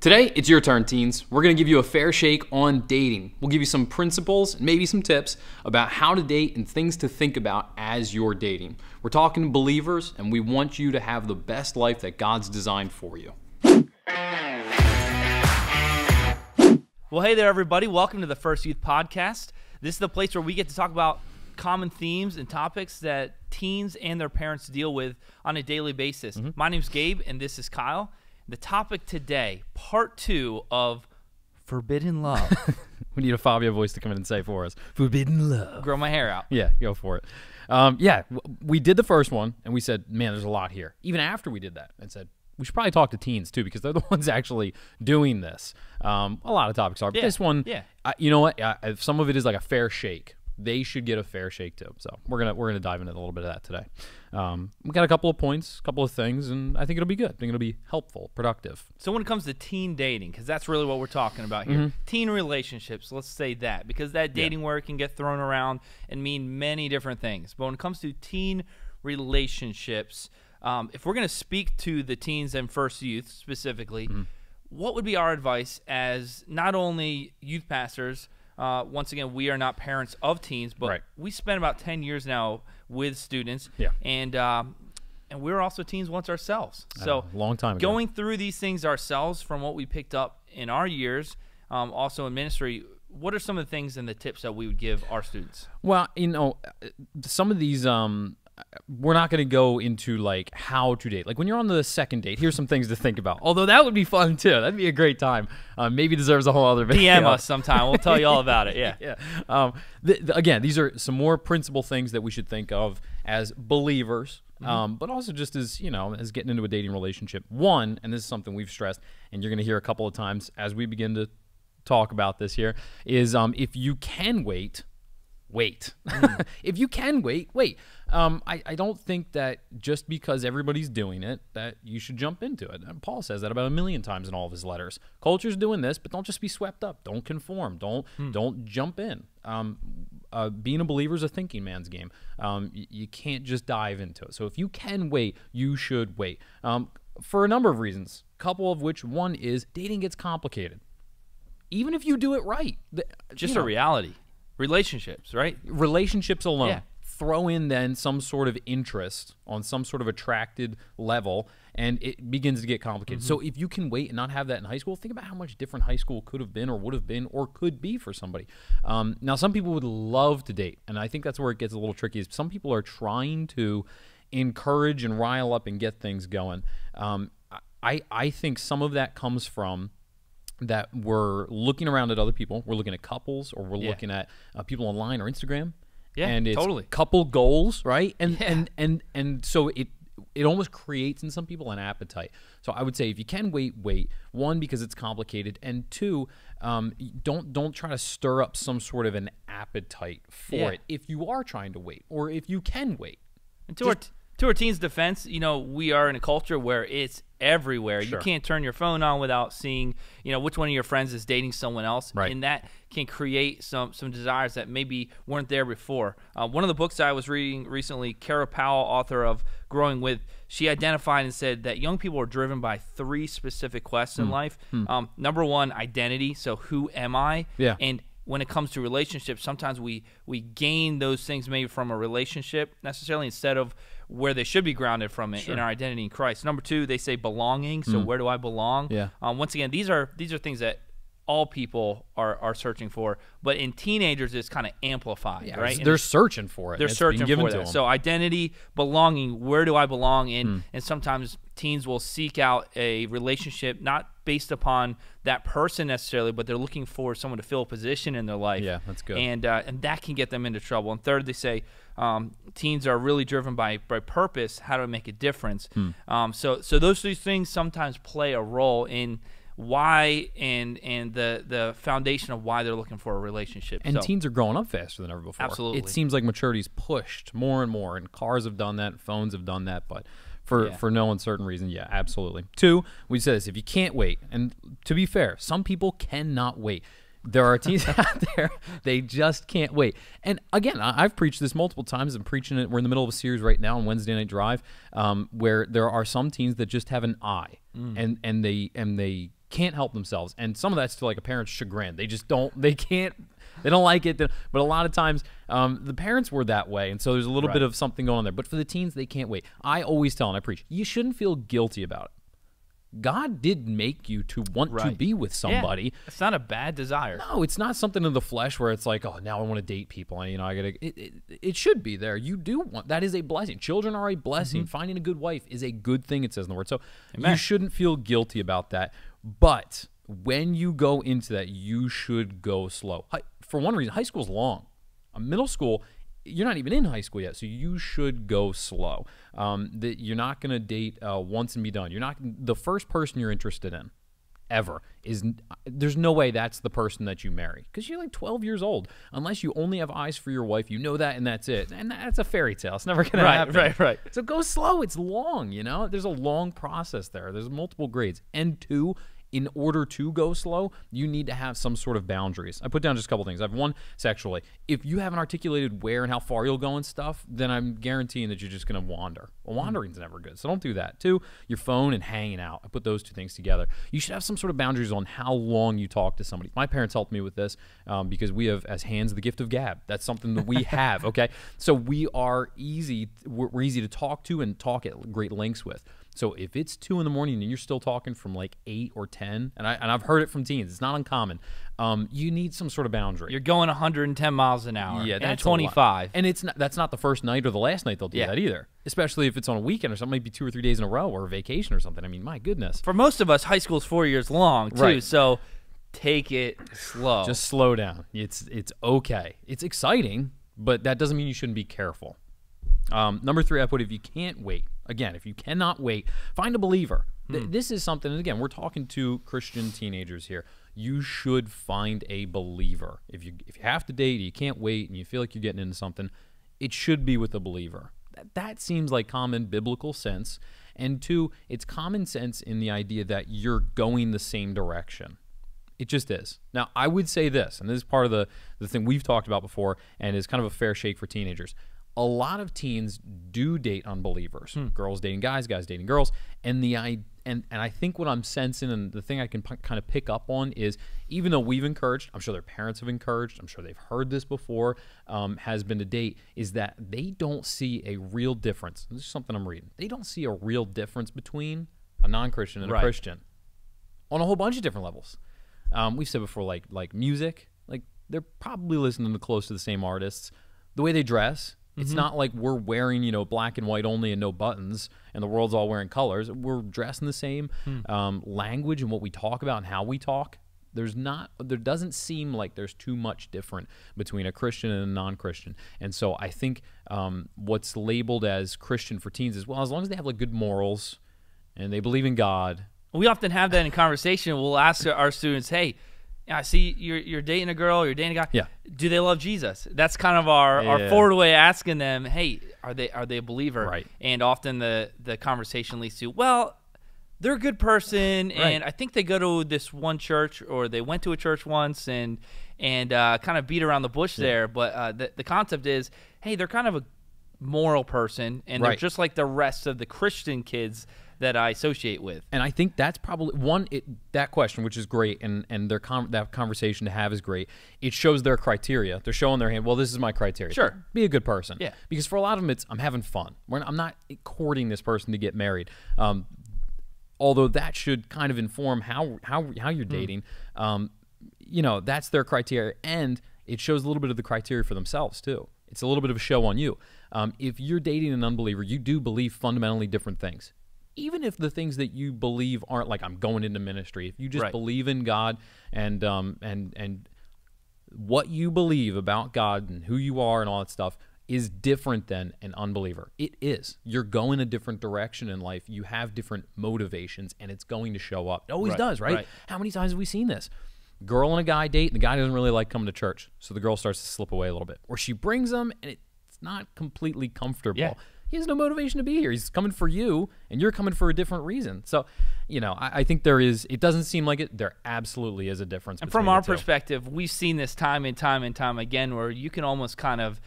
Today, it's your turn, teens. We're going to give you a fair shake on dating. We'll give you some principles and maybe some tips about how to date and things to think about as you're dating. We're talking believers, and we want you to have the best life that God's designed for you. Well, hey there, everybody. Welcome to the First Youth Podcast. This is the place where we get to talk about common themes and topics that teens and their parents deal with on a daily basis. My name's Gabe, and this is Kyle. The topic today, part 2 of Forbidden Love. We need a Fabio voice to come in and say for us. Forbidden love. Grow my hair out. Yeah, go for it. We did the first one, and we said, man, there's a lot here. Even after we did that, and said, we should probably talk to teens, too, because they're the ones actually doing this. A lot of topics are. But this one, you know what? If some of it is like a fair shake. They should get a fair shake too. So we're gonna dive into a little bit of that today. We got a couple of points, a couple of things, and I think it'll be good. I think it'll be helpful, productive. So when it comes to teen dating, because that's really what we're talking about here, teen relationships, let's say that, because that dating word can get thrown around and mean many different things. But when it comes to teen relationships, if we're gonna speak to the teens and First Youth specifically, what would be our advice as not only youth pastors? Once again, we are not parents of teens, but we spent about 10 years now with students, and we were also teens once ourselves. So long time ago. Going through these things ourselves from what we picked up in our years, also in ministry, what are some of the things and the tips that we would give our students? Well, you know, some of these, we're not going to go into like how to date. Like when you're on the second date, here's some things to think about. Although that would be fun too. That'd be a great time. Maybe deserves a whole other video. DM us sometime. We'll tell you all about it. Yeah. Again, these are some more principal things that we should think of as believers, but also just as, you know, as getting into a dating relationship. One, and this is something we've stressed, and you're going to hear a couple of times as we begin to talk about this here, is if you can wait. If you can wait. I don't think that just because everybody's doing it that you should jump into it. And Paul says that about 1,000,000 times in all of his letters. Culture's doing this, but don't just be swept up. Don't conform. Don't jump in. Being a believer is a thinking man's game. You can't just dive into it. So if you can wait, you should wait. For a number of reasons, a couple of which, one is dating gets complicated. Even if you do it right. Just a reality. Relationships, right? Relationships alone. Yeah. Throw in then some sort of interest on some sort of attracted level, and it begins to get complicated. So if you can wait and not have that in high school, think about how much different high school could have been or would have been or could be for somebody. Now, some people would love to date, and I think that's where it gets a little tricky. Is some people are trying to encourage and rile up and get things going. I think some of that comes from that we're looking around at other people. We're looking at couples, or we're looking at people online or Instagram. Yeah, and it's totally. Couple goals, right? And so it almost creates in some people an appetite. So I would say if you can wait. One, because it's complicated, and two, don't try to stir up some sort of an appetite for it if you are trying to wait, or if you can wait. And to our teens' defense, you know, we are in a culture where it's everywhere. Sure. You can't turn your phone on without seeing, you know, which one of your friends is dating someone else. Right. And that can create some desires that maybe weren't there before. One of the books I was reading recently, Kara Powell, author of Growing With, she identified and said that young people are driven by 3 specific quests in life. Number one, identity. So who am I? Yeah. And when it comes to relationships, sometimes we gain those things maybe from a relationship necessarily instead of where they should be grounded from it in our identity in Christ. Number 2, they say belonging. So where do I belong? Yeah. Once again, these are things that all people are searching for, but in teenagers it's kind of amplified, right? They're searching for it. They're searching for that. So identity, belonging, where do I belong in? And sometimes teens will seek out a relationship not based upon that person necessarily, but they're looking for someone to fill a position in their life. Yeah, that's good. And that can get them into trouble. And third, they say teens are really driven by purpose, how to make a difference. So those 3 things sometimes play a role in why and the foundation of why they're looking for a relationship. And teens are growing up faster than ever before. Absolutely. It seems like maturity's pushed more and more, and cars have done that, phones have done that, but for no uncertain reason, yeah, absolutely. 2, we said this, if you can't wait, and to be fair, some people cannot wait. There are teens out there, they just can't wait. And again, I've preached this multiple times. I'm preaching it. We're in the middle of a series right now on Wednesday Night Drive, where there are some teens that just have an eye, and they can't help themselves. And some of that's to like a parent's chagrin. They just don't, they don't like it. But a lot of times the parents were that way. And so there's a little bit of something going on there. But for the teens, they can't wait. I always tell and I preach, you shouldn't feel guilty about it. God did make you to want to be with somebody. Yeah, it's not a bad desire. No, it's not something in the flesh where it's like, oh, now I want to date people. And, I gotta. It should be there. You do want that is a blessing. Children are a blessing. Finding a good wife is a good thing. It says in the Word. So you shouldn't feel guilty about that. But when you go into that, you should go slow. For one reason, high school's long. Middle school, you're not even in high school yet, so you should go slow. That you're not going to date once and be done. You're not the first person you're interested in ever is. There's no way that's the person that you marry because you're like 12 years old. Unless you only have eyes for your wife, you know that, and that's it. And that's a fairy tale. It's never going to happen. Right. So go slow. It's long. There's a long process there. There's multiple grades. And two, in order to go slow, you need to have some sort of boundaries. I put down just a couple things. I have one, sexually. If you haven't articulated where and how far you'll go and stuff, then I'm guaranteeing that you're just going to wander. Well, wandering's never good, so don't do that. Two, your phone and hanging out. I put those two things together. You should have some sort of boundaries on how long you talk to somebody. My parents helped me with this because we have, as hands, the gift of gab. That's something that we have, okay? So we're easy to talk to and talk at great lengths with. So if it's 2 in the morning and you're still talking from like 8 or 10, and I've heard it from teens, it's not uncommon. You need some sort of boundary. You're going 110 miles an hour. Yeah, that's 25. And that's not the first night or the last night they'll do that either. Especially if it's on a weekend or something, maybe 2 or 3 days in a row or a vacation or something. I mean, my goodness. For most of us, high school's 4 years long too. So take it slow. Just slow down. It's okay. It's exciting, but that doesn't mean you shouldn't be careful. Number 3, I put if you can't wait. Again, if you cannot wait, find a believer. This is something, and again, we're talking to Christian teenagers here. You should find a believer. If you have to date, you can't wait, and you feel like you're getting into something, it should be with a believer. That seems like common biblical sense. And 2, it's common sense in the idea that you're going the same direction. It just is. Now, I would say this, and this is part of the thing we've talked about before, and is kind of a fair shake for teenagers. A lot of teens do date unbelievers. Girls dating guys, guys dating girls. And I think what I'm sensing, and the thing I can kind of pick up on is, even though we've encouraged, I'm sure their parents have encouraged, I'm sure they've heard this before, has been to date, is that they don't see a real difference. This is something I'm reading. They don't see a real difference between a non-Christian and a Christian on a whole bunch of different levels. We've said before, like music, like they're probably listening to close to the same artists. The way they dress. It's not like we're wearing, black and white only and no buttons, and the world's all wearing colors. We're dressing the same. Language and what we talk about and how we talk. There doesn't seem like there's too much different between a Christian and a non-Christian. And so I think what's labeled as Christian for teens is, well, as long as they have like good morals and they believe in God. We often have that in conversation. We'll ask our students, hey, I see you're dating a girl, you're dating a guy. Yeah. Do they love Jesus? That's kind of our forward way of asking them, hey, are they a believer? Right. And often the conversation leads to, well, they're a good person, and I think they go to this one church, or they went to a church once, and kind of beat around the bush there. But the concept is, hey, they're kind of a moral person, and they're just like the rest of the Christian kids that I associate with. And I think that's probably that question, which is great, and that conversation to have is great. It shows their criteria. They're showing their hand. Well, this is my criteria. Sure. Be a good person. Yeah. Because for a lot of them, it's I'm having fun. I'm not courting this person to get married. Although that should kind of inform how you're dating. That's their criteria, and it shows a little bit of the criteria for themselves too. It's a little bit of a show on you. If you're dating an unbeliever, you do believe fundamentally different things. Even if the things that you believe aren't like I'm going into ministry, if you just believe in God and what you believe about God and who you are and all that stuff is different than an unbeliever. It is. You're going a different direction in life. You have different motivations, and it's going to show up. It always does, right? How many times have we seen this? Girl and a guy date, and the guy doesn't really like coming to church, so the girl starts to slip away a little bit. Or she brings him, and it's not completely comfortable. Yeah. He has no motivation to be here. He's coming for you, and you're coming for a different reason. So, I think it doesn't seem like it. There absolutely is a difference. And from our perspective, we've seen this time and time and time again, where you can almost kind of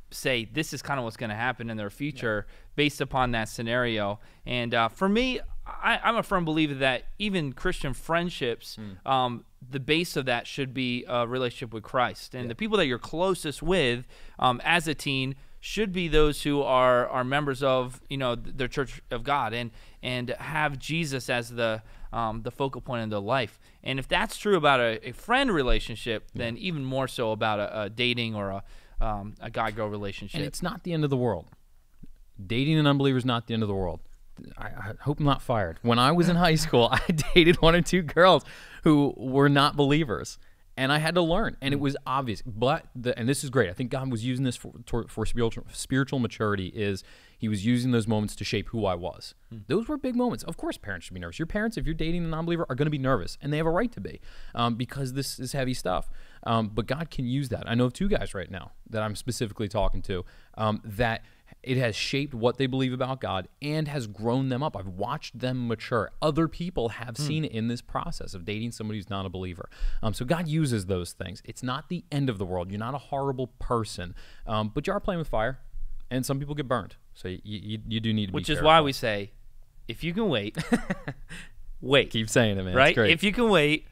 say this is kind of what's going to happen in their future based upon that scenario. And for me, I'm a firm believer that even Christian friendships, the base of that should be a relationship with Christ. And the people that you're closest with as a teen should be those who are members of, the Church of God and have Jesus as the focal point of their life. And if that's true about a friend relationship, then even more so about a dating or a guy-girl relationship. And it's not the end of the world. Dating an unbeliever is not the end of the world. I hope I'm not fired. When I was in high school, I dated 1 or 2 girls who were not believers, and I had to learn, and it was obvious. But and this is great. I think God was using this for spiritual maturity. Is He was using those moments to shape who I was. Those were big moments. Of course, parents should be nervous. Your parents, if you're dating a non-believer, are going to be nervous, and they have a right to be, because this is heavy stuff. But God can use that. I know of 2 guys right now that I'm specifically talking to that it has shaped what they believe about God and has grown them up. I've watched them mature. Other people have seen it in this process of dating somebody who's not a believer. So God uses those things. It's not the end of the world. You're not a horrible person, but you are playing with fire, and some people get burned. So you do need to be Which careful. is why we say, if you can wait, wait. Keep saying it, man. Right? It's great. If you can wait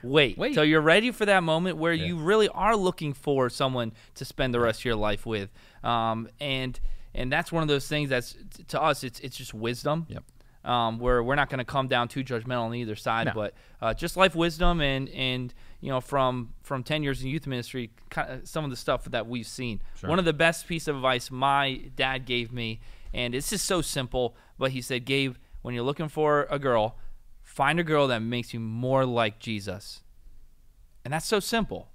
till you're ready for that moment where you really are looking for someone to spend the rest of your life with. And that's one of those things that's, to us, it's just wisdom. Yep. Where we're not going to come down too judgmental on either side, but just life wisdom and from 10 years in youth ministry, some of the stuff that we've seen. Sure. One of the best piece of advice my dad gave me, and it's just so simple, but he said, Gabe, when you're looking for a girl, find a girl that makes you more like Jesus. And that's so simple.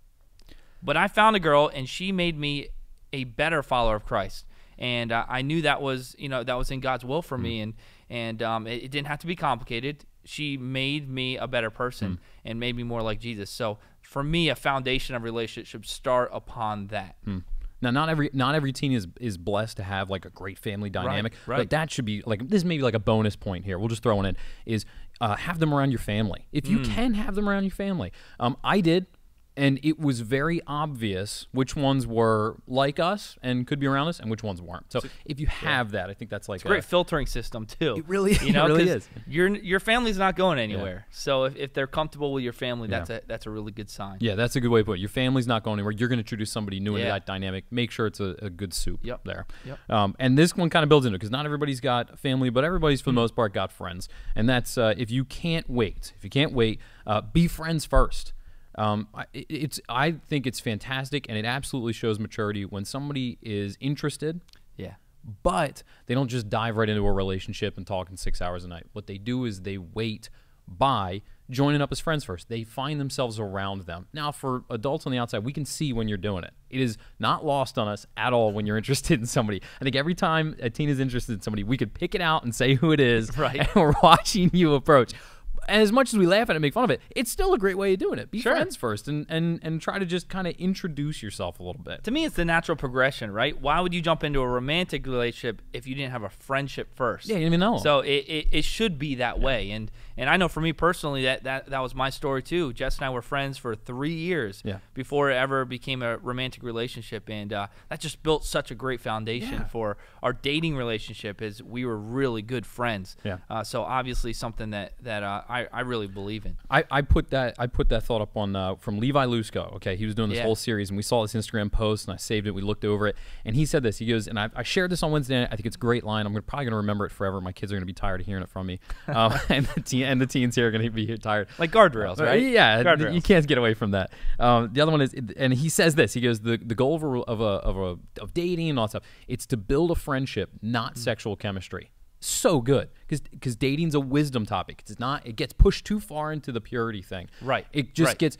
But I found a girl, and she made me a better follower of Christ. And I knew that was, that was in God's will for me, and it didn't have to be complicated. She made me a better person and made me more like Jesus. So for me, a foundation of relationships start upon that. Now, not every teen is blessed to have like a great family dynamic, right. but that should be like, this may be like a bonus point here. We'll just throw one in, is have them around your family. If you can have them around your family. I did. And it was very obvious which ones were like us and could be around us and which ones weren't. So if you have that, I think that's like a great filtering system too. It really, it really is. Your family's not going anywhere. So if they're comfortable with your family, that's a really good sign. Yeah, that's a good way to put it. Your family's not going anywhere. You're going to introduce somebody new into that dynamic. Make sure it's a good soup there. Yep. And this one kind of builds into it because not everybody's got family, but everybody's for the most part got friends. And that's if you can't wait, be friends first. I think it's fantastic, and it absolutely shows maturity when somebody is interested. Yeah. But they don't just dive right into a relationship and talk in 6 hours a night. What they do is they wait by joining up as friends first. They find themselves around them. Now, for adults on the outside, we can see when you're doing it. It is not lost on us at all when you're interested in somebody. I think every time a teen is interested in somebody, we could pick it out and say who it is, right. And we're watching you approach. And as much as we laugh at it and make fun of it, it's still a great way of doing it. Be friends first and try to just kind of introduce yourself a little bit. To me, it's the natural progression, right? Why would you jump into a romantic relationship if you didn't have a friendship first? Yeah, you didn't even know. So it should be that way. And I know for me personally, that was my story too. Jess and I were friends for 3 years before it ever became a romantic relationship. And that just built such a great foundation for our dating relationship as we were really good friends. Yeah. So obviously something that I really believe in. I put that thought up on from Levi Lusko. Okay, he was doing this whole series, and we saw this Instagram post, and I saved it. We looked over it, and he said this. He goes, and I shared this on Wednesday night. I think it's a great line. I'm probably going to remember it forever. My kids are going to be tired of hearing it from me, and the teens here are going to be tired. Like guardrails, right? Yeah, guardrails. You can't get away from that. The other one is, and he says this. He goes, the goal of dating and all that stuff, it's to build a friendship, not sexual chemistry. So good because dating's a wisdom topic. It's not. It gets pushed too far into the purity thing. Right. It just gets.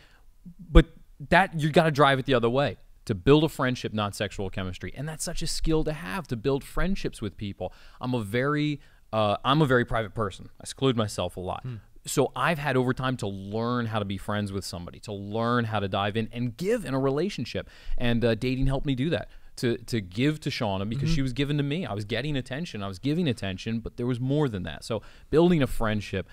But that you got to drive it the other way to build a friendship, not sexual chemistry, and that's such a skill to have to build friendships with people. I'm a very private person. I seclude myself a lot. So I've had over time to learn how to be friends with somebody, to learn how to dive in and give in a relationship, and dating helped me do that. To give to Shauna because she was given to me. I was getting attention. I was giving attention, but there was more than that. So building a friendship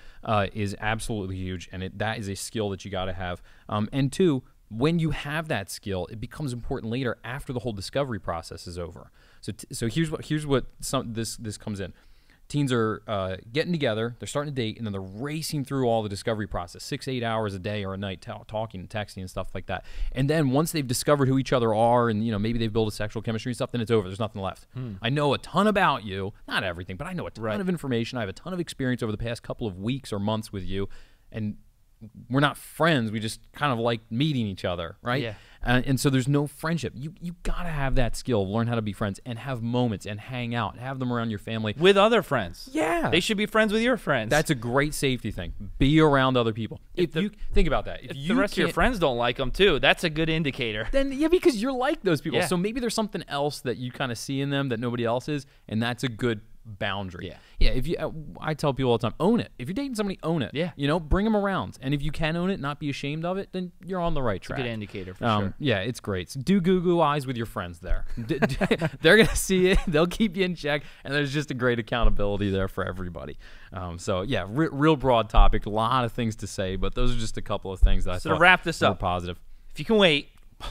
is absolutely huge, and that is a skill that you got to have. And two, when you have that skill, it becomes important later after the whole discovery process is over. So here's what this comes in. teens are getting together, they're starting to date, and then they're racing through all the discovery process, 6 to 8 hours a day or a night, talking and texting and stuff like that. And then once they've discovered who each other are, and maybe they've built a sexual chemistry and stuff, then it's over. There's nothing left. I know a ton about you, not everything, but I know a ton of information. I have a ton of experience over the past couple of weeks or months with you, and we're not friends. We just kind of like meeting each other, right? Yeah. And so there's no friendship. You gotta have that skill, learn how to be friends, and have moments, and hang out, and have them around your family with other friends. Yeah, they should be friends with your friends. That's a great safety thing. Be around other people. If you think about that, if the rest of your friends don't like them too, that's a good indicator. Then because you're like those people. So maybe there's something else that you kind of see in them that nobody else is, and that's a good boundary. Yeah. If you, I tell people all the time, own it. If you're dating somebody, own it. Yeah. Bring them around, and if you can own it, not be ashamed of it, then you're on the right track. It's a good indicator for sure. Yeah, it's great. So do goo eyes with your friends there. They're gonna see it. They'll keep you in check, and there's just a great accountability there for everybody. So yeah, real broad topic. A lot of things to say, but those are just a couple of things that I thought to wrap this up, positive. If you can wait.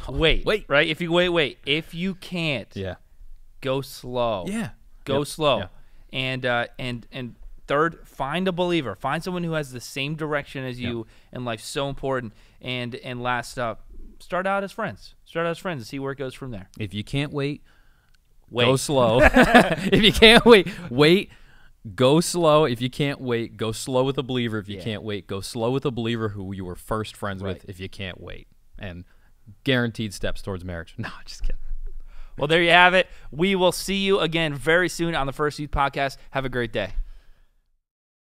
Right? If you wait. If you can't, go slow. Yeah. Go slow. Yeah. And third, find a believer. Find someone who has the same direction as you in life. So important. And last up, start out as friends. Start out as friends and see where it goes from there. If you can't wait. Go slow. If you can't wait. Go slow. If you can't wait, go slow with a believer. If you can't wait, go slow with a believer who you were first friends with. If you can't wait, and guaranteed steps towards marriage. No, just kidding. Well, there you have it. We will see you again very soon on the First Youth Podcast. Have a great day.